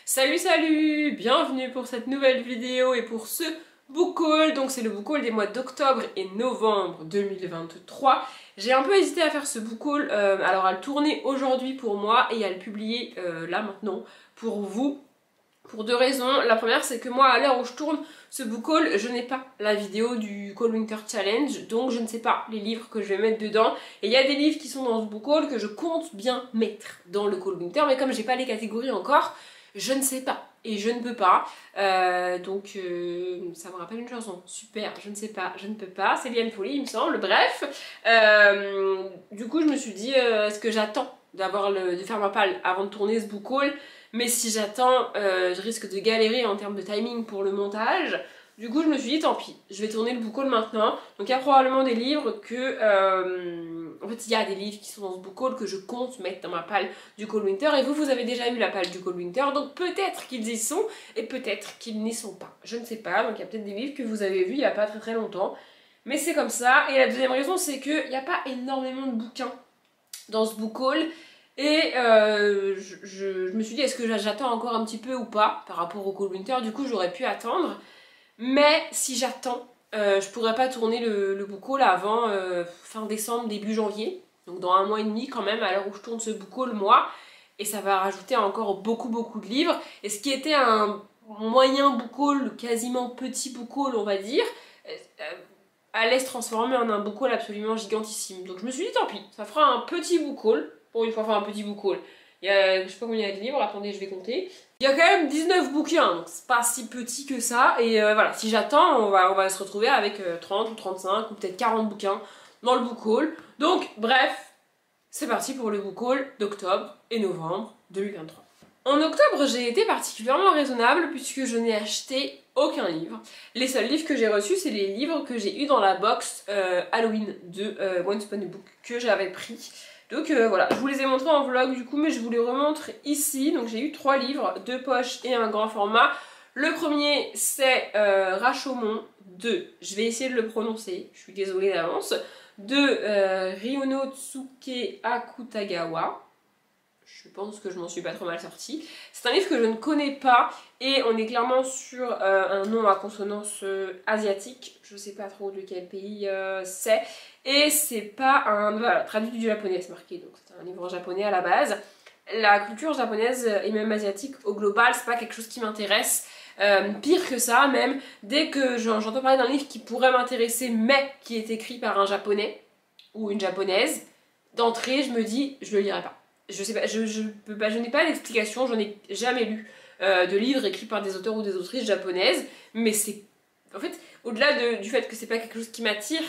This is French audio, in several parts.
Salut, bienvenue pour cette nouvelle vidéo et pour ce book haul. Donc c'est le book haul des mois d'octobre et novembre 2023. J'ai un peu hésité à faire ce book haul, alors à le tourner aujourd'hui pour moi et à le publier là maintenant pour vous. Pour deux raisons. La première, c'est que moi, à l'heure où je tourne ce book haul, je n'ai pas la vidéo du Cold Winter Challenge, donc je ne sais pas les livres que je vais mettre dedans. Et il y a des livres qui sont dans ce book haul que je compte bien mettre dans le Cold Winter, mais comme j'ai pas les catégories encore, je ne sais pas. Et je ne peux pas. Ça me rappelle une chanson. Super, je ne sais pas, je ne peux pas. C'est Liane Folly, il me semble. Bref. Du coup, je me suis dit, est-ce que j'attends de faire ma palle avant de tourner ce book haul? Mais si j'attends, je risque de galérer en termes de timing pour le montage. Du coup, je me suis dit, tant pis, je vais tourner le book haul maintenant. Donc, il y a probablement des livres que... En fait, il y a des livres qui sont dans ce book haul que je compte mettre dans ma palle du Cold Winter. Et vous avez déjà eu la palle du Cold Winter. Donc, peut-être qu'ils y sont et peut-être qu'ils n'y sont pas. Je ne sais pas. Donc, il y a peut-être des livres que vous avez vus il n'y a pas très très longtemps. Mais c'est comme ça. Et la deuxième raison, c'est qu'il n'y a pas énormément de bouquins dans ce book haul. Et je me suis dit, est-ce que j'attends encore un petit peu ou pas par rapport au Cold Winter? Du coup, j'aurais pu attendre. Mais si j'attends, je pourrais pas tourner le book haul avant fin décembre, début janvier. Donc dans un mois et demi quand même, à l'heure où je tourne ce book haul, moi. Et ça va rajouter encore beaucoup de livres. Et ce qui était un moyen book haul, quasiment petit book haul, on va dire, allait se transformer en un book haul absolument gigantissime. Donc je me suis dit, tant pis, ça fera un petit book haul. Pour une fois, enfin un petit book haul. Il y a, je sais pas combien il y a de livres, attendez, je vais compter. Il y a quand même 19 bouquins, donc c'est pas si petit que ça. Et voilà, si j'attends, on va se retrouver avec 30 ou 35 ou peut-être 40 bouquins dans le book haul. Donc, bref, c'est parti pour le book haul d'octobre et novembre 2023. En octobre, j'ai été particulièrement raisonnable puisque je n'ai acheté aucun livre. Les seuls livres que j'ai reçus, c'est les livres que j'ai eu dans la box Halloween de Once Upon a Book que j'avais pris. Donc voilà, je vous les ai montrés en vlog du coup, mais je vous les remontre ici. Donc j'ai eu 3 livres, 2 poches et un grand format. Le premier c'est Rashomon de, je vais essayer de le prononcer, je suis désolée d'avance, de Ryunotsuke Akutagawa. Je pense que je m'en suis pas trop mal sortie. C'est un livre que je ne connais pas et on est clairement sur un nom à consonance asiatique. Je sais pas trop de quel pays c'est. Et c'est pas un... Voilà, traduit du japonais, c'est marqué, donc c'est un livre japonais à la base. La culture japonaise et même asiatique au global, c'est pas quelque chose qui m'intéresse. Pire que ça, même, dès que j'entends parler d'un livre qui pourrait m'intéresser, mais qui est écrit par un japonais ou une japonaise, d'entrée, je me dis, je le lirai pas. Je sais pas, je n'ai pas d'explication, je n'ai jamais lu de livres écrits par des auteurs ou des autrices japonaises, mais c'est... En fait, au-delà du fait que c'est pas quelque chose qui m'attire,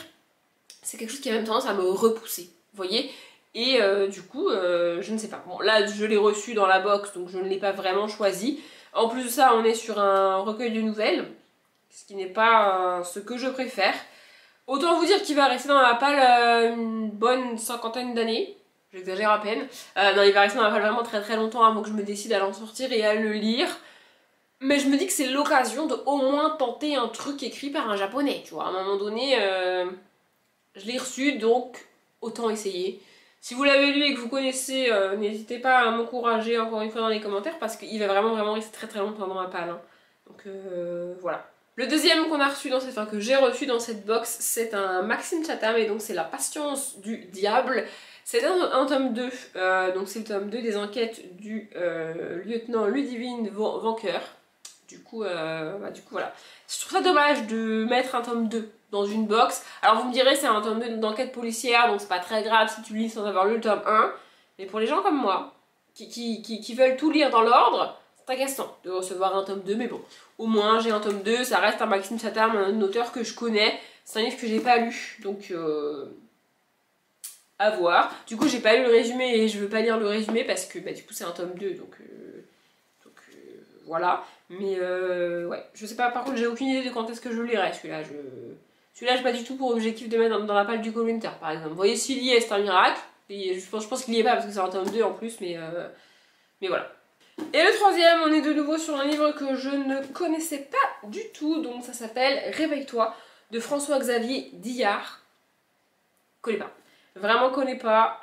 c'est quelque chose qui a même tendance à me repousser, vous voyez? Et du coup, je ne sais pas. Bon, là, je l'ai reçu dans la box, donc je ne l'ai pas vraiment choisi. En plus de ça, on est sur un recueil de nouvelles, ce qui n'est pas ce que je préfère. Autant vous dire qu'il va rester dans la palle une bonne cinquantaine d'années. J'exagère à peine. Non, il va rester dans la palle vraiment très longtemps avant que je me décide à l'en sortir et à le lire. Mais je me dis que c'est l'occasion de au moins tenter un truc écrit par un japonais, tu vois. À un moment donné, je l'ai reçu, donc autant essayer. Si vous l'avez lu et que vous connaissez, n'hésitez pas à m'encourager encore une fois dans les commentaires parce qu'il va vraiment rester très longtemps dans ma palle. Hein. Donc voilà. Le deuxième qu'on a reçu dans cette, enfin que j'ai reçu dans cette box, c'est un Maxime Chatham et donc c'est La Patience du Diable. C'est un tome 2, donc c'est le tome 2 des enquêtes du lieutenant Ludivine Vanqueur. Du coup, voilà. Je trouve ça dommage de mettre un tome 2 dans une box. Alors vous me direz c'est un tome 2 d'enquête policière, donc c'est pas très grave si tu lis sans avoir lu le tome 1. Mais pour les gens comme moi, qui veulent tout lire dans l'ordre, c'est agaçant de recevoir un tome 2, mais bon. Au moins j'ai un tome 2, ça reste un Maxime Chatham, un auteur que je connais. C'est un livre que j'ai pas lu, donc... à voir. Du coup j'ai pas lu le résumé et je veux pas lire le résumé parce que bah, du coup c'est un tome 2 donc voilà. Mais ouais, je sais pas, par contre j'ai aucune idée de quand est-ce que je le lirai celui-là. Celui-là j'ai pas du tout pour objectif de mettre dans la palle du Cold Winter par exemple. Vous voyez s'il y est c'est un miracle. Et je pense qu'il y est pas parce que c'est un tome 2 en plus mais voilà. Et le troisième, on est de nouveau sur un livre que je ne connaissais pas du tout, donc ça s'appelle Réveille-toi de François-Xavier Dillard. Je connais pas. Vraiment connais pas.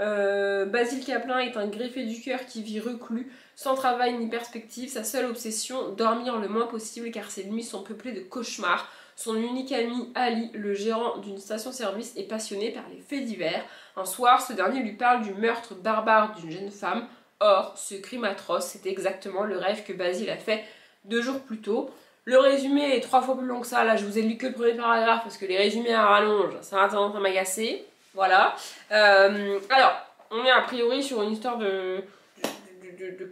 Basile Caplin est un greffé du cœur qui vit reclus, sans travail ni perspective. Sa seule obsession, dormir le moins possible car ses nuits sont peuplées de cauchemars. Son unique ami, Ali, le gérant d'une station-service, est passionné par les faits divers. Un soir, ce dernier lui parle du meurtre barbare d'une jeune femme. Or, ce crime atroce, c'est exactement le rêve que Basile a fait 2 jours plus tôt. Le résumé est 3 fois plus long que ça. Là, je vous ai lu que le premier paragraphe parce que les résumés à rallonge, ça a tendance à m'agacer. Voilà. Alors, on est a priori sur une histoire de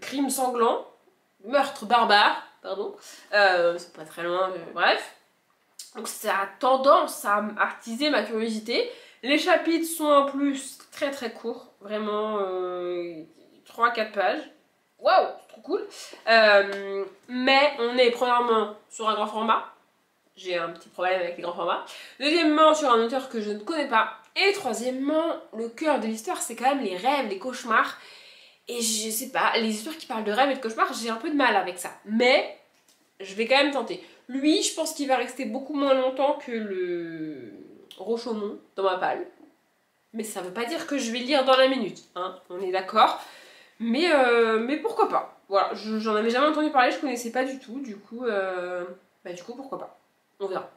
crime sanglant, meurtre barbare, pardon. C'est pas très loin, bref. Donc ça a tendance à attiser ma curiosité. Les chapitres sont en plus très très courts, vraiment 3-4 pages. Waouh, c'est trop cool. Mais on est premièrement sur un grand format. J'ai un petit problème avec les grands formats. Deuxièmement, sur un auteur que je ne connais pas. Et troisièmement, le cœur de l'histoire, c'est quand même les rêves, les cauchemars. Et je sais pas, les histoires qui parlent de rêves et de cauchemars, j'ai un peu de mal avec ça. Mais je vais quand même tenter. Lui, je pense qu'il va rester beaucoup moins longtemps que le Rashomon dans ma palle. Mais ça veut pas dire que je vais lire dans la minute, hein, on est d'accord. Mais pourquoi pas. Voilà, j'en avais jamais entendu parler, je connaissais pas du tout. Du coup, pourquoi pas. On verra.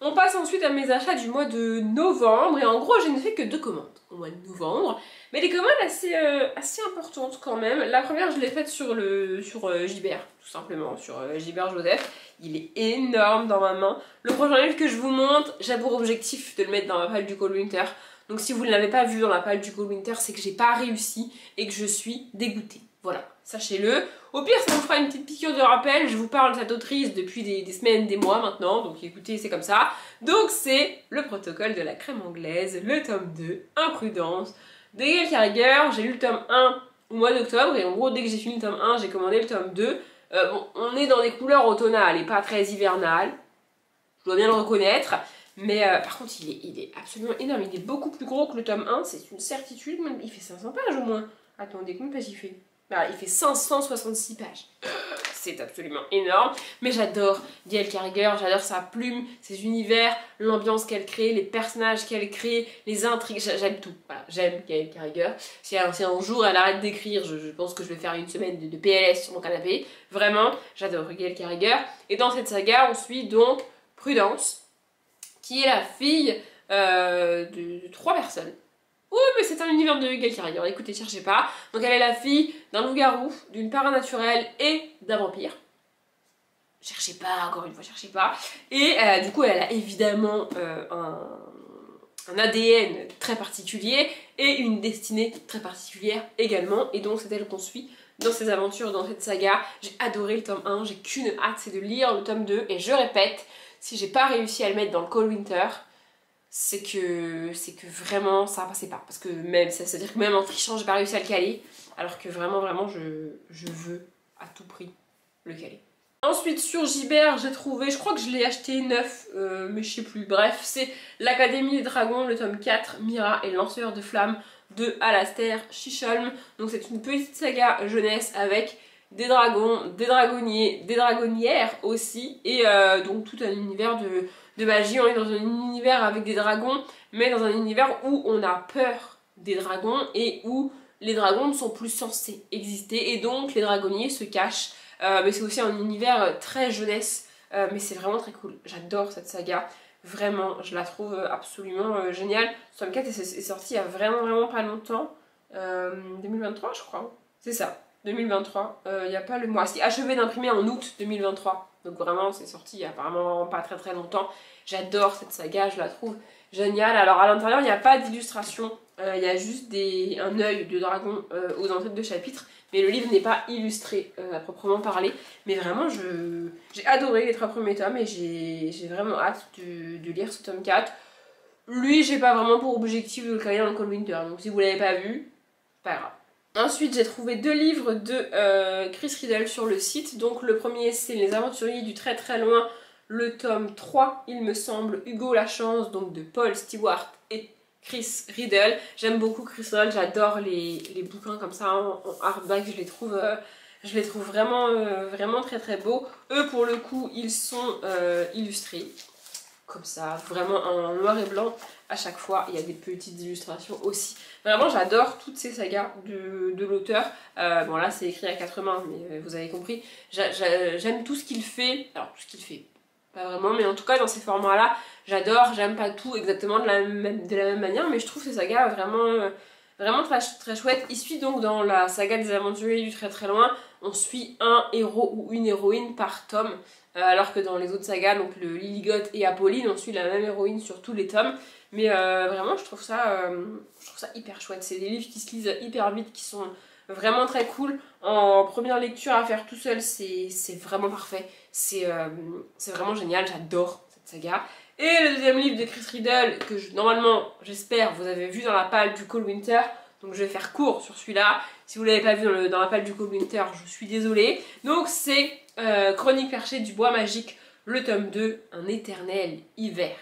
On passe ensuite à mes achats du mois de novembre. Et en gros, je n'ai fait que 2 commandes au mois de novembre. Mais des commandes assez importantes quand même. La première, je l'ai faite sur Gibert, tout simplement. Sur Gibert Joseph. Il est énorme dans ma main. Le prochain livre que je vous montre, j'ai pour objectif de le mettre dans ma palle du Cold Winter. Donc si vous ne l'avez pas vu dans la palle du Cold Winter, c'est que j'ai pas réussi et que je suis dégoûtée. Voilà, sachez-le. Au pire, ça vous fera une petite piqûre de rappel. Je vous parle de cette autrice depuis des semaines, des mois maintenant. Donc écoutez, c'est comme ça. Donc c'est Le Protocole de la crème anglaise, le tome 2, Imprudence, de Gaël Carriger. J'ai lu le tome 1 au mois d'octobre. Et en gros, dès que j'ai fini le tome 1, j'ai commandé le tome 2. Bon, on est dans des couleurs automnales et pas très hivernales. Je dois bien le reconnaître. Mais par contre, il est absolument énorme. Il est beaucoup plus gros que le tome 1, c'est une certitude. Il fait 500 pages au moins. Attendez, combien de pages il fait? Bah, il fait 566 pages. C'est absolument énorme. Mais j'adore Gaël Carriger, j'adore sa plume, ses univers, l'ambiance qu'elle crée, les personnages qu'elle crée, les intrigues. J'aime tout. Voilà, j'aime Gaël Carriger. Si un jour elle arrête d'écrire, je pense que je vais faire une semaine de PLS sur mon canapé. Vraiment, j'adore Gaël Carriger. Et dans cette saga, on suit donc Prudence, qui est la fille de 3 personnes. Oui, mais c'est un univers de Gaël Carriger, écoutez, cherchez pas. Donc elle est la fille d'un loup-garou, d'une paranaturelle et d'un vampire. Cherchez pas, encore une fois, cherchez pas. Et du coup, elle a évidemment un ADN très particulier et une destinée très particulière également. Et donc c'est elle qu'on suit dans ces aventures, dans cette saga. J'ai adoré le tome 1, j'ai qu'une hâte, c'est de lire le tome 2. Et je répète, si j'ai pas réussi à le mettre dans le Cold Winter, c'est que vraiment ça passait pas. Parce que même, ça veut dire que même en trichant, j'ai pas réussi à le caler. Alors que vraiment, je veux à tout prix le caler. Ensuite sur Gibert, j'ai trouvé, je crois que je l'ai acheté neuf, mais je sais plus. Bref, c'est l'Académie des Dragons, le tome 4, Mira et le Lanceur de Flammes de Alastair Chisholm. Donc c'est une petite saga jeunesse avec des dragons, des dragonniers, des dragonnières aussi. Et donc tout un univers de magie. On est dans un univers avec des dragons, mais dans un univers où on a peur des dragons et où les dragons ne sont plus censés exister. Et donc les dragonniers se cachent. Mais c'est aussi un univers très jeunesse, mais c'est vraiment très cool. J'adore cette saga, vraiment, je la trouve absolument géniale. Ce tome 4 est sorti il y a vraiment pas longtemps, 2023 je crois, c'est ça, 2023, il n'y a pas le mois, c'est achevé d'imprimer en août 2023, donc vraiment c'est sorti il y a apparemment pas très longtemps. J'adore cette saga, je la trouve géniale. Alors à l'intérieur il n'y a pas d'illustration, il y a juste un œil de dragon aux entrées de chapitres. Mais le livre n'est pas illustré à proprement parler. Mais vraiment, j'ai adoré les 3 premiers tomes et j'ai vraiment hâte de lire ce tome 4. Lui, j'ai pas vraiment pour objectif de le caler dans le Cold Winter. Donc si vous l'avez pas vu, pas grave. Ensuite, j'ai trouvé 2 livres de Chris Riddle sur le site. Donc le premier, c'est Les Aventuriers du très loin. Le tome 3, il me semble, Hugo la Chance, donc de Paul Stewart et Chris Riddle. J'aime beaucoup Chris Riddle, j'adore les bouquins comme ça en hardback, je les trouve vraiment très beaux. Eux pour le coup ils sont illustrés comme ça, vraiment en noir et blanc à chaque fois. Il y a des petites illustrations aussi. Vraiment, j'adore toutes ces sagas de l'auteur. Bon, là, c'est écrit à quatre mains, mais vous avez compris. J'aime tout ce qu'il fait. Alors, tout ce qu'il fait, pas vraiment, mais en tout cas, dans ces formats-là, j'adore. J'aime pas tout exactement de la même manière, mais je trouve ces sagas vraiment très, très chouettes. Il suit donc dans la saga des aventuriers du très très loin, on suit un héros ou une héroïne par tome. Alors que dans les autres sagas, donc le Lilligoth et Apolline, on suit la même héroïne sur tous les tomes. Mais vraiment, je trouve ça hyper chouette. C'est des livres qui se lisent hyper vite, qui sont vraiment très cool. En première lecture à faire tout seul, c'est vraiment parfait. C'est vraiment génial, j'adore cette saga. Et le deuxième livre de Chris Riddle, que normalement, j'espère, vous avez vu dans la palle du Cold Winter. Donc je vais faire court sur celui-là. Si vous ne l'avez pas vu dans la palle du Cold Winter, je suis désolée. Donc c'est Chronique perchée du bois magique, le tome 2, un éternel hiver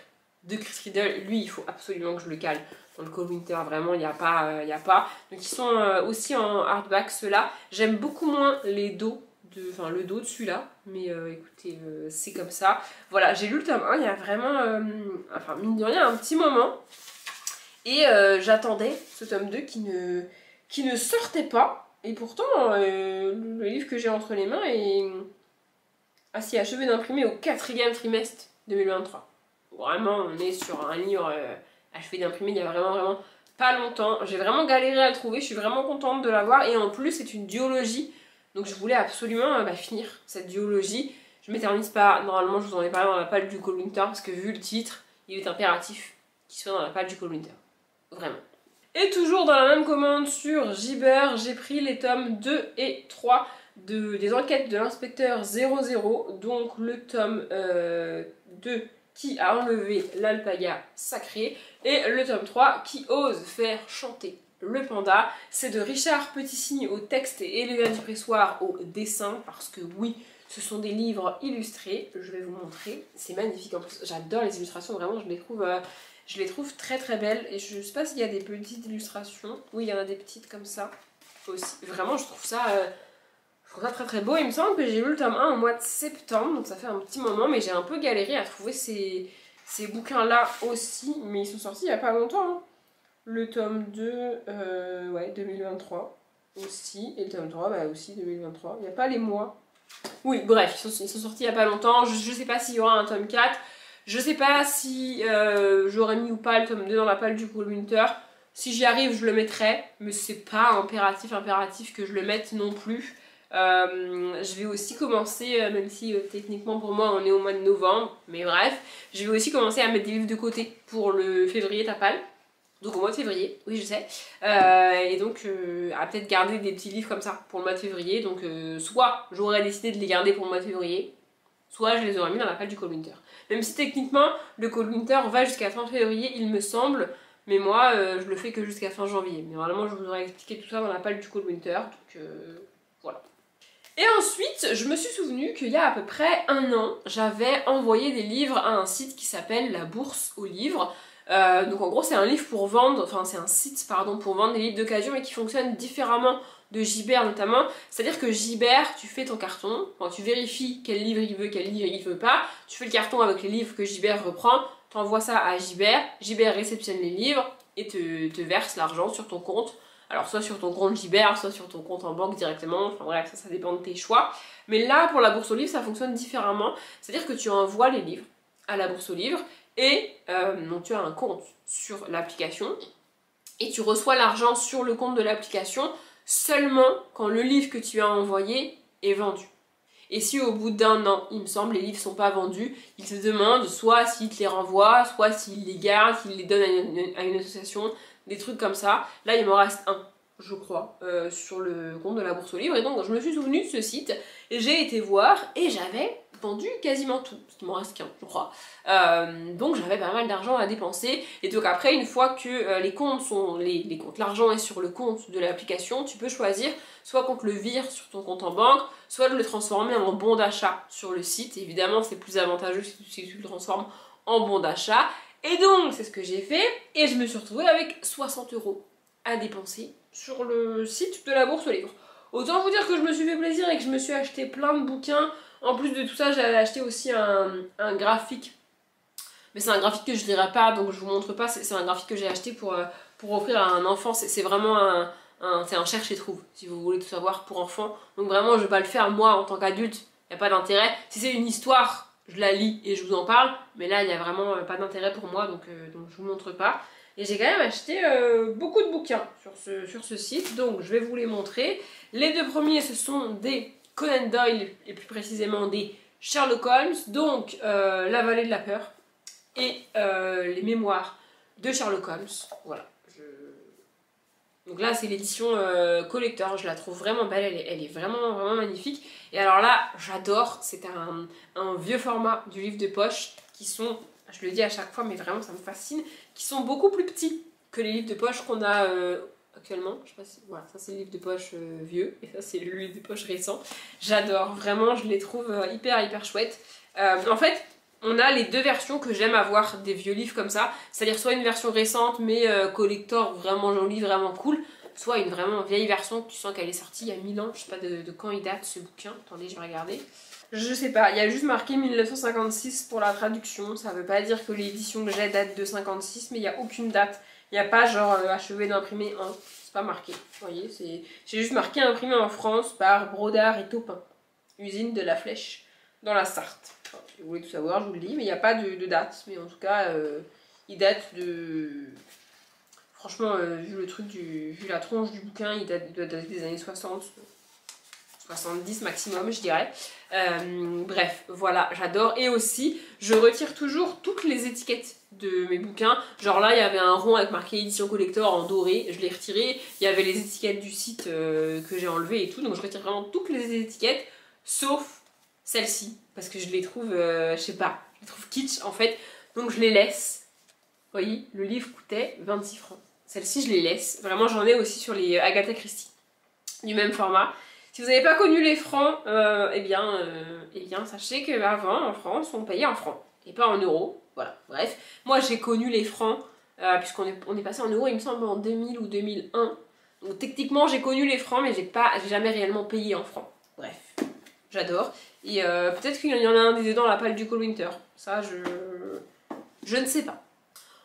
de Chris Riddle. Lui, il faut absolument que je le cale dans le Cold Winter, vraiment, il n'y a pas. Donc ils sont aussi en hardback, ceux-là. J'aime beaucoup moins les dos, le dos de celui-là, mais écoutez, c'est comme ça. Voilà, j'ai lu le tome 1, il y a vraiment, enfin mine de rien, un petit moment. Et j'attendais ce tome 2 qui ne sortait pas. Et pourtant, le livre que j'ai entre les mains est achevé d'imprimer au 4e trimestre 2023. Vraiment, on est sur un livre achevé d'imprimer il y a vraiment pas longtemps. J'ai vraiment galéré à le trouver, je suis vraiment contente de l'avoir. Et en plus, c'est une duologie. Donc je voulais absolument finir cette duologie. Je m'éternise pas, normalement je vous en ai parlé dans la palle du Cold Winter, parce que vu le titre, il est impératif qu'il soit dans la palle du Cold Winter. Vraiment. Et toujours dans la même commande sur Gibber, j'ai pris les tomes 2 et 3 des enquêtes de l'inspecteur 00, donc le tome 2 qui a enlevé l'alpaga sacré et le tome 3 qui ose faire chanter le panda. C'est de Richard Petitcygne au texte et Elena Dupressoir au dessin, parce que oui, ce sont des livres illustrés, je vais vous montrer, c'est magnifique en plus, j'adore les illustrations, vraiment je les trouve très très belles. Et je sais pas s'il y a des petites illustrations. Oui, il y en a des petites comme ça aussi. Vraiment, je trouve ça très très beau. Il me semble que j'ai lu le tome 1 au mois de septembre, donc ça fait un petit moment, mais j'ai un peu galéré à trouver ces bouquins-là aussi. Mais ils sont sortis il y a pas longtemps. Hein. Le tome 2, ouais, 2023 aussi. Et le tome 3, bah aussi 2023. Il n'y a pas les mois. Oui, bref, ils sont sortis il y a pas longtemps. Je sais pas s'il y aura un tome 4. Je sais pas si j'aurais mis ou pas le tome 2 dans la palle du Cold Winter. Si j'y arrive, je le mettrai, mais c'est pas impératif que je le mette non plus. Je vais aussi commencer, même si techniquement pour moi on est au mois de novembre, mais bref, je vais aussi commencer à mettre des livres de côté pour le février tapal. Donc au mois de février, oui je sais. Et donc à peut-être garder des petits livres comme ça pour le mois de février. Donc soit j'aurais décidé de les garder pour le mois de février, soit je les aurais mis dans la palle du Cold Winter. Même si techniquement le Cold Winter va jusqu'à fin février il me semble, mais moi je le fais que jusqu'à fin janvier. Mais vraiment je vous aurais expliqué tout ça dans la palle du Cold Winter, donc voilà. Et ensuite je me suis souvenu qu'il y a à peu près un an j'avais envoyé des livres à un site qui s'appelle La Bourse aux livres. Donc en gros c'est un livre pour vendre, enfin c'est un site pardon pour vendre des livres d'occasion mais qui fonctionne différemment de Gibert notamment, c'est-à-dire que Gibert, tu fais ton carton, quand tu vérifies quel livre il veut, quel livre il veut pas, tu fais le carton avec les livres que Gibert reprend, t'envoies ça à Gibert, Gibert réceptionne les livres et te verse l'argent sur ton compte, alors soit sur ton compte Gibert, soit sur ton compte en banque directement, enfin bref, ça dépend de tes choix, mais là pour la bourse aux livres ça fonctionne différemment, c'est-à-dire que tu envoies les livres à la bourse aux livres et donc tu as un compte sur l'application et tu reçois l'argent sur le compte de l'application seulement quand le livre que tu as envoyé est vendu. Et si au bout d'un an, il me semble, les livres ne sont pas vendus, ils te demandent soit s'ils te les renvoient, soit s'ils les gardent, s'ils les donnent à une association, des trucs comme ça. Là, il m'en reste un, je crois, sur le compte de la bourse aux livres. Et donc, je me suis souvenue de ce site, et j'ai été voir, et j'avais vendu quasiment tout, parce qu'il m'en reste qu'un, je crois. Donc j'avais pas mal d'argent à dépenser, et donc après, une fois que les comptes sont, les comptes, l'argent est sur le compte de l'application, tu peux choisir soit qu'on te le vire sur ton compte en banque, soit de le transformer en bon d'achat sur le site. Évidemment, c'est plus avantageux si tu le transformes en bon d'achat. Et donc, c'est ce que j'ai fait, et je me suis retrouvée avec 60 € à dépenser sur le site de la bourse aux livres. Autant vous dire que je me suis fait plaisir et que je me suis acheté plein de bouquins. En plus de tout ça, j'avais acheté aussi un graphique mais c'est un graphique que je lirai pas, donc je vous montre pas, c'est un graphique que j'ai acheté pour offrir à un enfant, c'est vraiment c'est un cherche et trouve, si vous voulez tout savoir, pour enfants. Donc vraiment, je vais pas le faire moi en tant qu'adulte, il n'y a pas d'intérêt. Si c'est une histoire, je la lis et je vous en parle, mais là, il n'y a vraiment pas d'intérêt pour moi, donc je vous montre pas. Et j'ai quand même acheté beaucoup de bouquins sur ce site, donc je vais vous les montrer. Les deux premiers, ce sont des Conan Doyle, et plus précisément des Sherlock Holmes, donc La Vallée de la Peur, et les mémoires de Sherlock Holmes. Voilà. Donc là, c'est l'édition collector, je la trouve vraiment belle, elle est vraiment, vraiment magnifique. Et alors là, j'adore, c'est un vieux format du livre de poche qui sont, je le dis à chaque fois, mais vraiment ça me fascine, qui sont beaucoup plus petits que les livres de poche qu'on a actuellement. Je sais pas si, voilà, ça c'est le livre de poche vieux, et ça c'est le livre de poche récent. J'adore, vraiment, je les trouve hyper chouettes. En fait, on a les deux versions que j'aime avoir des vieux livres comme ça, c'est-à-dire soit une version récente mais collector vraiment jolie, vraiment cool, soit une vraiment vieille version que tu sens qu'elle est sortie il y a 1000 ans, je sais pas de quand il date ce bouquin, attendez je vais regarder. Je sais pas, il y a juste marqué 1956 pour la traduction, ça veut pas dire que l'édition que j'ai date de 56, mais il y a aucune date, il n'y a pas genre achevé d'imprimer un, c'est pas marqué, vous voyez, j'ai juste marqué imprimé en France par Brodard et Taupin, usine de la Flèche, dans la Sarthe. Enfin, si vous voulez tout savoir, je vous le dis, mais il n'y a pas de date. Mais en tout cas, il date de... Franchement, vu la tronche du bouquin, il doit dater des années 60, 70 maximum, je dirais. Bref, voilà, j'adore. Et aussi, je retire toujours toutes les étiquettes de mes bouquins. Genre là, il y avait un rond avec marqué édition collector en doré, je l'ai retiré. Il y avait les étiquettes du site que j'ai enlevées et tout. Donc je retire vraiment toutes les étiquettes, sauf celle-ci, parce que je les trouve, je sais pas, je les trouve kitsch en fait, donc je les laisse. Vous voyez, le livre coûtait 26 francs. Celle-ci, je les laisse. Vraiment, j'en ai aussi sur les Agatha Christie, du même format. Si vous n'avez pas connu les francs, eh bien, sachez qu'avant, en France, on payait en francs, et pas en euros. Voilà, bref. Moi, j'ai connu les francs, puisqu'on est passé en euros, il me semble, en 2000 ou 2001. Donc techniquement, j'ai connu les francs, mais j'ai jamais réellement payé en francs. Bref. J'adore. Et peut-être qu'il y en a un des deux dans la palle du Cold Winter. Ça, je ne sais pas.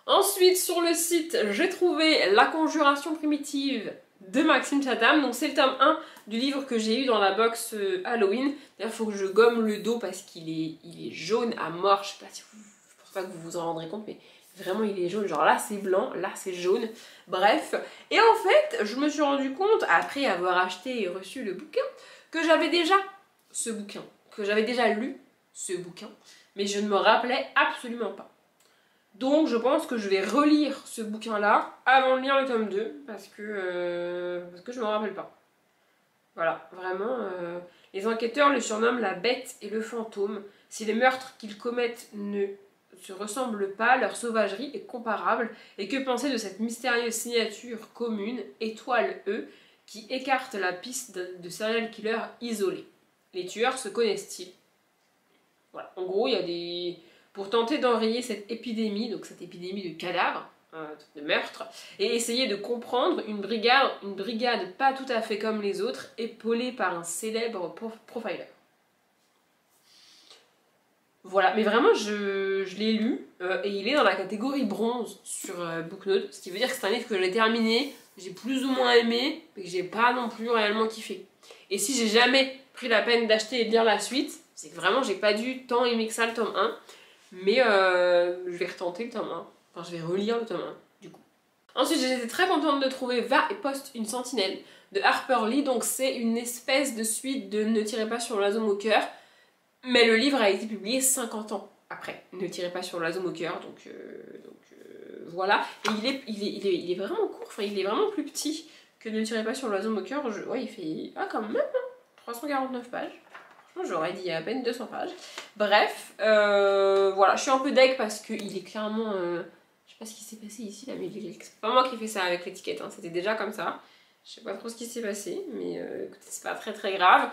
Ensuite, sur le site, j'ai trouvé La Conjuration primitive de Maxime Chatham. Donc c'est le tome 1 du livre que j'ai eu dans la box Halloween. D'ailleurs, il faut que je gomme le dos parce qu'il est jaune à mort. Je sais pas si je pense pas que vous vous en rendrez compte, mais vraiment il est jaune. Genre là c'est blanc, là c'est jaune. Bref. Et en fait, je me suis rendu compte, après avoir acheté et reçu le bouquin, que j'avais déjà ce bouquin, que j'avais déjà lu ce bouquin, mais je ne me rappelais absolument pas. Donc je pense que je vais relire ce bouquin-là avant de lire le tome 2, parce que je ne me rappelle pas. Voilà, vraiment, les enquêteurs le surnomment la bête et le fantôme. Si les meurtres qu'ils commettent ne se ressemblent pas, leur sauvagerie est comparable. Et que penser de cette mystérieuse signature commune, étoile E, qui écarte la piste de serial killer isolés? Les tueurs se connaissent-ils? Voilà, en gros, il y a des... Pour tenter d'enrayer cette épidémie, donc cette épidémie de cadavres, de meurtres, et essayer de comprendre une brigade pas tout à fait comme les autres, épaulée par un célèbre profiler. Voilà, mais vraiment, je l'ai lu, et il est dans la catégorie bronze sur Booknote, ce qui veut dire que c'est un livre que j'ai terminé, j'ai plus ou moins aimé, mais que j'ai pas non plus réellement kiffé. Et si j'ai jamais pris la peine d'acheter et de lire la suite, c'est que vraiment j'ai pas dû tant aimer que ça le tome 1, mais je vais retenter le tome 1, enfin je vais relire le tome 1 du coup. Ensuite j'ai été très contente de trouver Va et poste une sentinelle de Harper Lee, donc c'est une espèce de suite de Ne tirez pas sur l'oiseau moqueur, mais le livre a été publié 50 ans après Ne tirez pas sur l'oiseau moqueur, donc voilà, et il est vraiment court, enfin il est vraiment plus petit que Ne tirez pas sur l'oiseau moqueur, ouais il fait, ah quand même, 349 pages. J'aurais dit à peine 200 pages. Bref, voilà, je suis un peu deg parce qu'il est clairement... je sais pas ce qui s'est passé ici, là, mais c'est pas moi qui ai fait ça avec l'étiquette, hein, c'était déjà comme ça. Je sais pas trop ce qui s'est passé, mais écoutez, c'est pas très grave.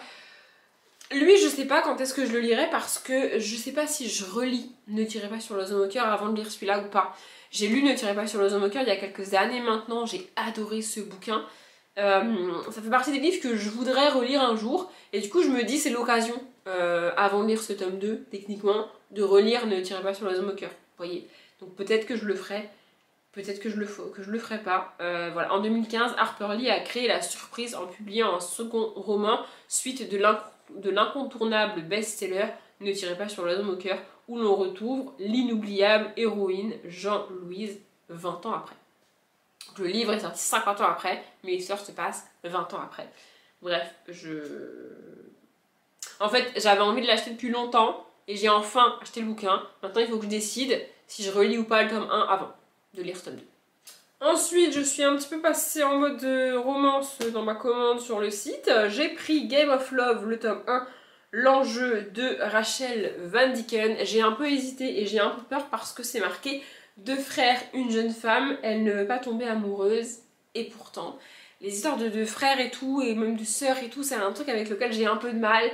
Lui, je sais pas quand est-ce que je le lirai parce que je sais pas si je relis Ne tirez pas sur l'oiseau moqueur avant de lire celui-là ou pas. J'ai lu Ne tirez pas sur l'oiseau moqueur il y a quelques années maintenant, j'ai adoré ce bouquin. Ça fait partie des livres que je voudrais relire un jour et du coup je me dis c'est l'occasion avant de lire ce tome 2 techniquement de relire Ne tirez pas sur l'oiseau moqueur. voyez. Donc peut-être que je le ferai, peut-être que je le ferai pas. Voilà. En 2015, Harper Lee a créé la surprise en publiant un second roman, suite de l'incontournable best-seller Ne tirez pas sur l'homme au cœur, où l'on retrouve l'inoubliable héroïne Jean-Louise 20 ans après. Donc, le livre est sorti 50 ans après, mais l'histoire se passe 20 ans après. Bref, en fait, j'avais envie de l'acheter depuis longtemps, et j'ai enfin acheté le bouquin. Maintenant, il faut que je décide si je relis ou pas le tome 1 avant de lire ce tome 2. Ensuite, je suis un petit peu passée en mode romance dans ma commande sur le site. J'ai pris Game of Love, le tome 1, l'enjeu de Rachel Van Dicken. J'ai un peu hésité et j'ai un peu peur parce que c'est marqué 2 frères, une jeune femme. Elle ne veut pas tomber amoureuse. Et pourtant, les histoires de frères et tout, et même de sœurs et tout, c'est un truc avec lequel j'ai un peu de mal.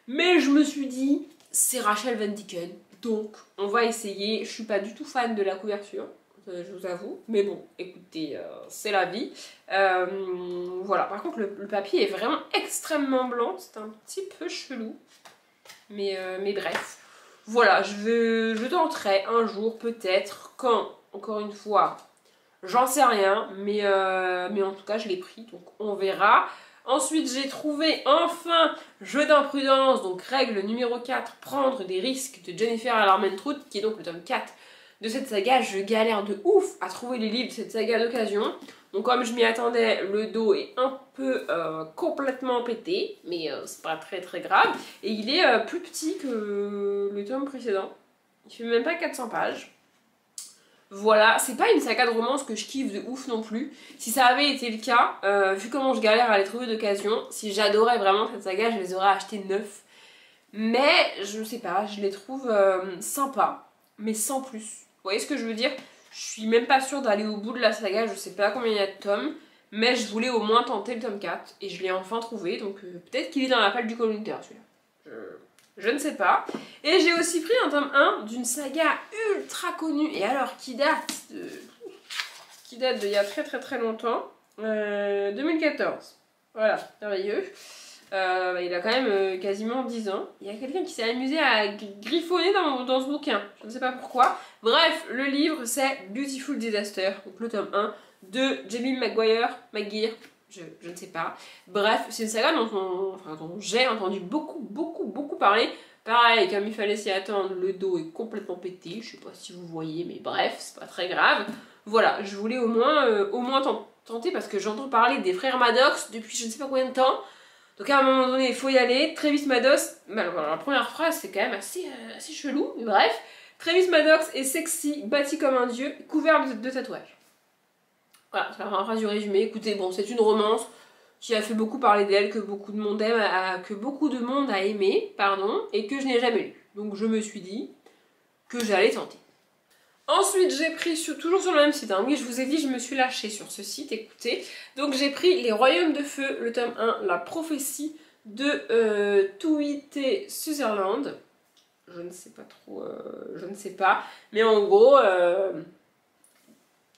Mais je me suis dit, c'est Rachel Van Dicken. Donc, on va essayer. Je suis pas du tout fan de la couverture, je vous avoue. Mais bon, écoutez, c'est la vie. Voilà, par contre, le papier est vraiment extrêmement blanc. C'est un petit peu chelou. Mais bref. Voilà, je tenterai un jour, peut-être, quand, encore une fois, j'en sais rien. Mais en tout cas, je l'ai pris, donc on verra. Ensuite, j'ai trouvé enfin Jeu d'imprudence, donc règle numéro 4, prendre des risques de Jennifer Armentrout, qui est donc le tome 4 de cette saga. Je galère de ouf à trouver les livres de cette saga d'occasion. Donc comme je m'y attendais, le dos est un peu complètement pété, mais c'est pas très très grave. Et il est plus petit que le tome précédent. Il fait même pas 400 pages. Voilà, c'est pas une saga de romance que je kiffe de ouf non plus. Si ça avait été le cas, vu comment je galère à les trouver d'occasion, si j'adorais vraiment cette saga, je les aurais achetés neufs. Mais je sais pas, je les trouve sympas, mais sans plus. Vous voyez ce que je veux dire? Je suis même pas sûre d'aller au bout de la saga, je sais pas combien il y a de tomes, mais je voulais au moins tenter le tome 4, et je l'ai enfin trouvé, donc peut-être qu'il est dans la palle du collector celui-là. Je ne sais pas. Et j'ai aussi pris un tome 1 d'une saga ultra connue, et alors qui date d'il y a très très très longtemps, 2014. Voilà, merveilleux. Il a quand même quasiment 10 ans. Il y a quelqu'un qui s'est amusé à griffonner dans ce bouquin. Je ne sais pas pourquoi. Bref, le livre c'est Beautiful Disaster, donc le tome 1 de Jamie McGuire, je ne sais pas. Bref, c'est une saga dont j'ai entendu beaucoup parler. Pareil, comme il fallait s'y attendre, le dos est complètement pété. Je sais pas si vous voyez, mais bref, c'est pas très grave. Voilà, je voulais au moins tenter parce que j'entends parler des frères Maddox depuis je ne sais pas combien de temps. Donc à un moment donné, il faut y aller. Travis Maddox, alors la première phrase c'est quand même assez chelou, mais bref. Travis Maddox est sexy, bâti comme un dieu, couvert de tatouages. Voilà, c'est la première phrase du résumé. Écoutez, bon, c'est une romance qui a fait beaucoup parler d'elle, que beaucoup de monde a aimé, pardon, et que je n'ai jamais lu. Donc je me suis dit que j'allais tenter. Ensuite, j'ai pris, toujours sur le même site, hein. Oui, je vous ai dit, je me suis lâchée sur ce site, écoutez. Donc j'ai pris Les Royaumes de Feu, le tome 1, La prophétie de Tweety Sutherland. Je ne sais pas trop, je ne sais pas. Mais en gros,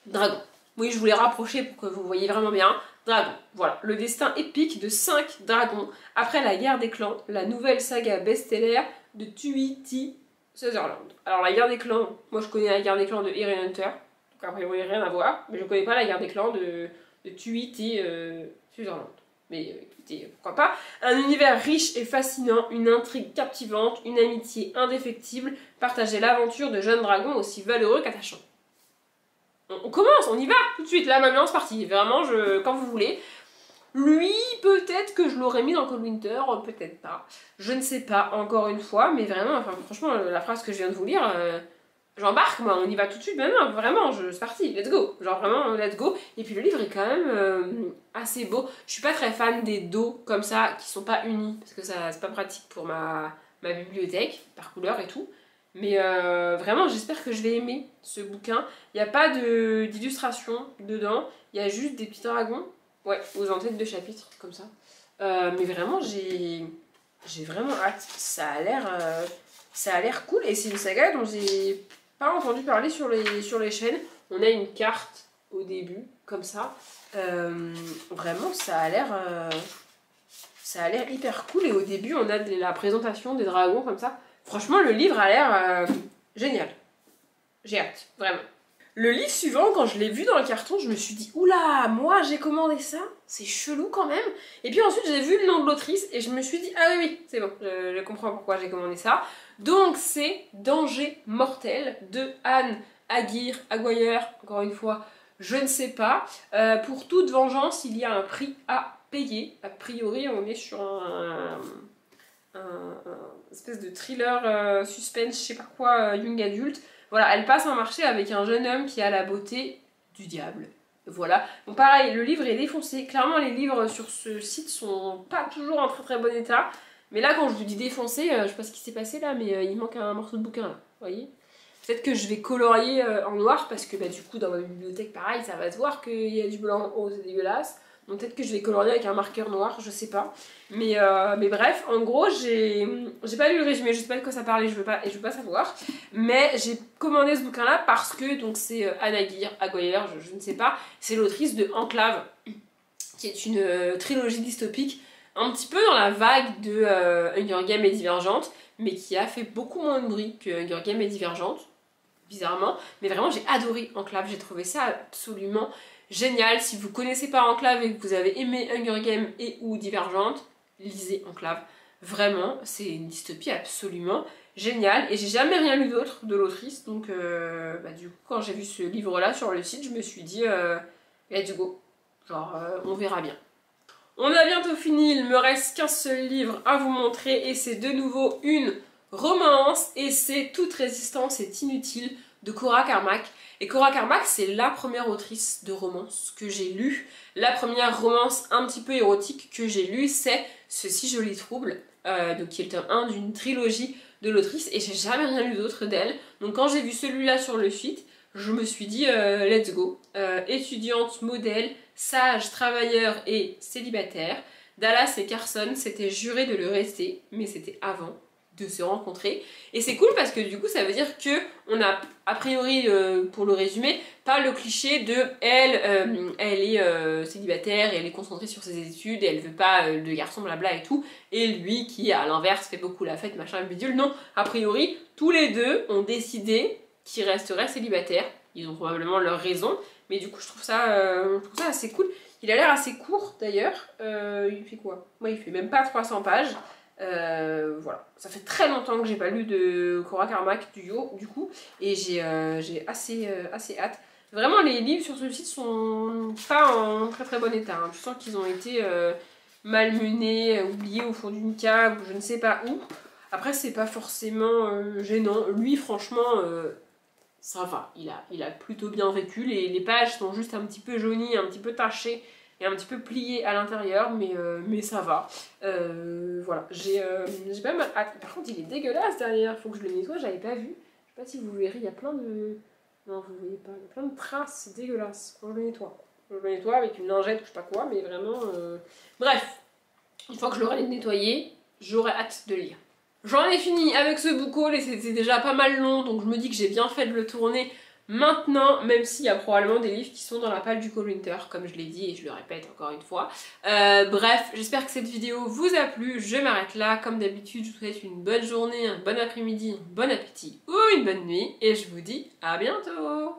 dragon. Oui, je voulais rapprocher pour que vous voyez vraiment bien. Dragon, voilà. Le destin épique de 5 dragons après la guerre des clans, la nouvelle saga best-seller de Tweety Sutherland. Alors la guerre des clans, moi je connais la guerre des clans de Harry Hunter, donc a priori rien à voir, mais je connais pas la guerre des clans de Tweety Sutherland. Mais écoutez, pourquoi pas. Un univers riche et fascinant, une intrigue captivante, une amitié indéfectible, partager l'aventure de jeunes dragons aussi valeureux qu'attachants. On commence, on y va tout de suite, là maintenant c'est parti, vraiment, quand vous voulez. Lui, peut-être que je l'aurais mis dans Cold Winter, peut-être pas. Je ne sais pas, encore une fois, mais vraiment, enfin, franchement, la phrase que je viens de vous lire, j'embarque, moi, on y va tout de suite, maintenant, vraiment, c'est parti, let's go. Genre vraiment, let's go. Et puis le livre est quand même assez beau. Je suis pas très fan des dos comme ça, qui sont pas unis, parce que ça c'est pas pratique pour ma bibliothèque, par couleur et tout. Mais vraiment, j'espère que je vais aimer ce bouquin. Il n'y a pas d'illustration dedans, il y a juste des petits dragons. Ouais, aux en-têtes de chapitres, comme ça. Mais vraiment, j'ai vraiment hâte. Ça a l'air cool. Et c'est une saga dont j'ai pas entendu parler sur les chaînes. On a une carte au début, comme ça. Vraiment, ça a l'air hyper cool. Et au début, on a la présentation des dragons, comme ça. Franchement, le livre a l'air génial. j'ai hâte, vraiment. Le livre suivant, quand je l'ai vu dans le carton, je me suis dit oula, moi j'ai commandé ça, c'est chelou quand même. Et puis ensuite j'ai vu le nom de l'autrice et je me suis dit ah oui, oui, c'est bon, je comprends pourquoi j'ai commandé ça. Donc c'est Danger mortel de Anne Aguirre, encore une fois, je ne sais pas. Pour toute vengeance, il y a un prix à payer. A priori, on est sur un espèce de thriller suspense, je sais pas quoi, young adulte. Voilà, elle passe un marché avec un jeune homme qui a la beauté du diable. Voilà. Bon, pareil, le livre est défoncé. Clairement, les livres sur ce site sont pas toujours en très très bon état. Mais là, quand je vous dis défoncé, je sais pas ce qui s'est passé là, mais il manque un morceau de bouquin là. Vous voyez? Peut-être que je vais colorier en noir parce que bah, du coup, dans ma bibliothèque, pareil, ça va se voir qu'il y a du blanc en haut, c'est dégueulasse. Donc peut-être que je vais colorier avec un marqueur noir, je sais pas. Mais bref, en gros, j'ai pas lu le résumé, je sais pas de quoi ça parlait, je veux pas savoir. Mais j'ai commandé ce bouquin-là parce que donc c'est Anne Aguirre, je ne sais pas. C'est l'autrice de Enclave, qui est une trilogie dystopique, un petit peu dans la vague de Hunger Games et Divergente, mais qui a fait beaucoup moins de bruit que Hunger Games et Divergente, bizarrement. Mais vraiment, j'ai adoré Enclave, j'ai trouvé ça absolument génial. Si vous connaissez pas Enclave et que vous avez aimé Hunger Games et ou Divergente, lisez Enclave. Vraiment, c'est une dystopie absolument géniale. Et j'ai jamais rien lu d'autre de l'autrice. Donc du coup, quand j'ai vu ce livre-là sur le site, je me suis dit let's go. Genre, on verra bien. On a bientôt fini, il me reste qu'un seul livre à vous montrer. Et c'est de nouveau une romance. Et c'est Toute résistance est inutile de Cora Carmack. Et Cora Carmack, c'est la première autrice de romance que j'ai lue. La première romance un petit peu érotique que j'ai lue, c'est Ceci joli trouble, donc qui est le tome 1 d'une trilogie de l'autrice, et j'ai jamais rien lu d'autre d'elle. Donc quand j'ai vu celui-là sur le site, je me suis dit let's go. Étudiante, modèle, sage, travailleur et célibataire. Dallas et Carson s'étaient jurés de le rester, mais c'était avant de se rencontrer. Et c'est cool parce que du coup ça veut dire que on a a priori pour le résumé pas le cliché de elle est célibataire et elle est concentrée sur ses études et elle veut pas de garçon blabla et tout, et lui qui à l'inverse fait beaucoup la fête machin bidule. Non, a priori tous les deux ont décidé qu'ils resteraient célibataires. Ils ont probablement leurs raisons, mais du coup je trouve ça assez cool. Il a l'air assez court d'ailleurs. Il fait quoi? Moi il fait même pas 300 pages. Voilà, ça fait très longtemps que j'ai pas lu de Cora Carmack du coup, et j'ai assez hâte. Vraiment, les livres sur ce site sont pas en très très bon état, hein. Je sens qu'ils ont été malmenés, oubliés au fond d'une cave ou je ne sais pas où. Après, c'est pas forcément gênant. Lui, franchement, ça va. Il a plutôt bien vécu. Les pages sont juste un petit peu jaunies, un petit peu tachées et un petit peu plié à l'intérieur, mais ça va. Voilà, j'ai pas mal hâte. Par contre, il est dégueulasse derrière, faut que je le nettoie, j'avais pas vu. Je sais pas si vous verrez, il y a plein de... Non, vous voyez pas, il y a plein de traces, c'est dégueulasse. Faut que je le nettoie. Faut que je le nettoie avec une lingette ou je sais pas quoi, mais vraiment... Bref, une fois que je l'aurai nettoyé, j'aurai hâte de lire. J'en ai fini avec ce book haul et c'était déjà pas mal long, donc je me dis que j'ai bien fait de le tourner maintenant, même s'il y a probablement des livres qui sont dans la palle du Cold Winter, comme je l'ai dit et je le répète encore une fois. Bref, j'espère que cette vidéo vous a plu, je m'arrête là. Comme d'habitude, je vous souhaite une bonne journée, un bon après-midi, un bon appétit ou une bonne nuit, et je vous dis à bientôt.